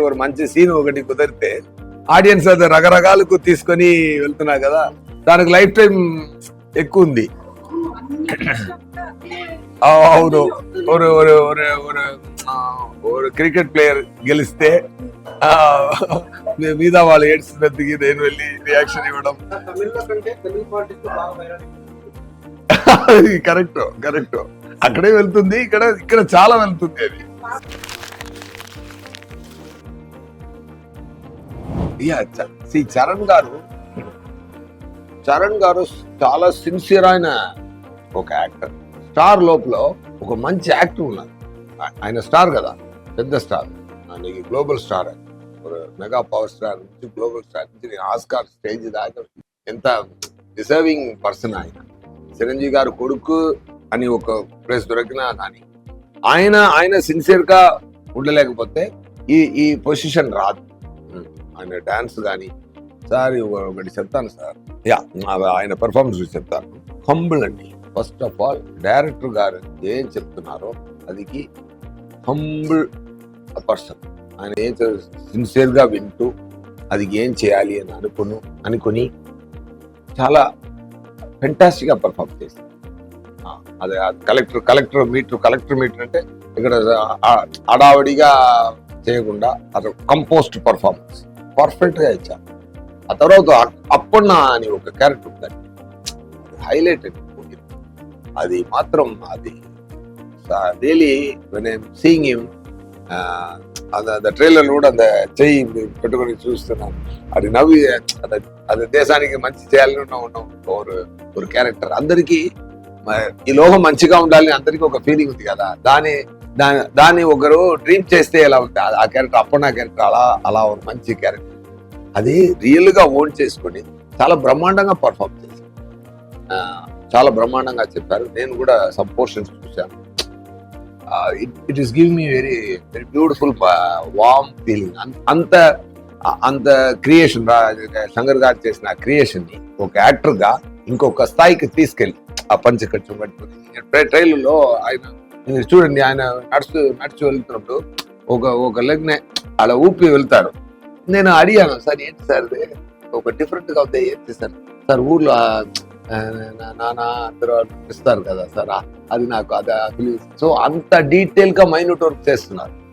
ఒక మంచి సీన్ ఒకటి కుదిరితే ఆడియన్స్ అది రకరకాలకు తీసుకొని వెళ్తున్నా కదా, దానికి లైఫ్ టైం ఎక్కువ ఉంది. అవును, ஒரு క్రికెట్ ప్లేయర్ గెలిస్తే మీద వాళ్ళు ఏడ్చినందుకు నేను వెళ్ళి రియాక్షన్ ఇవ్వడం. కరెక్ట్ అక్కడే వెళ్తుంది, ఇక్కడ చాలా వెళ్తుంది అది. చరణ్ గారు చాలా సిన్సియర్ అయిన ఒక యాక్టర్. స్టార్ లోపల ఒక మంచి యాక్టర్ ఉన్నారు. ఆయన స్టార్ కదా, పెద్ద స్టార్, ఆయనకి global star, mega power star నుంచి గ్లోబల్ స్టార్ నుంచి ఆస్కార్ స్టేజ్ దాకా ఎంత డిజర్వింగ్ పర్సన్ ఆయన. చిరంజీవి గారు కొడుకు అని ఒక ప్లేస్ దొరికినా కానీ ఆయన సిన్సియర్ గా ఉండలేకపోతే ఈ పొజిషన్ రాదు. ఆయన డాన్స్ కానీ సార్ ఒకటి చెప్తాను సార్, ఆయన పెర్ఫార్మెన్స్ చెప్తాను. హంబుల్ అండి. ఫస్ట్ ఆఫ్ ఆల్ డైరెక్టర్ గారు ఏం చెప్తున్నారో అదికి హంబుల్ పర్సన్. ఆయన ఏం సిన్సియర్ గా వింటూ అది ఏం చేయాలి అని అనుకుని చాలా ఫెంటాస్టిక్ గా పర్ఫార్మ్ చేశారు. అదే కలెక్టర్ మీటర్ అంటే ఇక్కడ అడావడిగా చేయకుండా అది కంపోస్ట్ పర్ఫార్మెన్స్ పర్ఫెక్ట్ గా ఇచ్చారు. ఆ తర్వాత అప్పన్న అని ఒక క్యారెక్టర్ ఉందండి, హైలైటెడ్. అది మాత్రం అది really when I'm seeing him, அந்த ట్రైలర్ కూడా அந்த చెయ్యి పెట్టుకొని చూస్తున్నాను. అది నవ్వి అది దేశానికి మంచి చేయాలని ఉన్న ఒక క్యారెక్టర్. అందరికీ ఈ లోకం మంచిగా ఉండాలని అందరికీ ఒక ఫీలింగ్ ఉంది కదా, దాన్ని ఒకరు డ్రీమ్ చేస్తే ఎలా ఉంటుంది. ఆ క్యారెక్టర్ అప్పన్న క్యారెక్టర్ అలా ఒక మంచి క్యారెక్టర్. అది రియల్ గా ఓన్ చేసుకొని చాలా బ్రహ్మాండంగా పర్ఫార్మ్ చేశారు, చాలా బ్రహ్మాండంగా చెప్పారు. నేను కూడా సమ్ పోర్షన్స్ చూశాను. It is give me very very beautiful warm feeling. అంత క్రియేషన్ శంకర్ గారు చేసిన క్రియేషన్ ని ఒక యాక్టర్ గా ఇంకొక స్థాయికి తీసుకెళ్ళి ఆ పంచకట్టు పట్టుకుని ట్రైలర్లో ఆయన చూడండి, ఆయన నడుచు వెళ్తున్నప్పుడు ఒక లెగ్ నే అలా ఊపి వెళ్తారు. నేను అడిగాను, సార్ ఏంటి సార్ ఒక డిఫరెంట్ గా ఉంది, ఏంటి సార్ ఊర్లో నాన్న అందరూ ఇస్తారు కదా సార్, అది నాకు అది. సో అంత డీటెయిల్ గా మైన్యూట్ వర్క్ చేస్తున్నారు.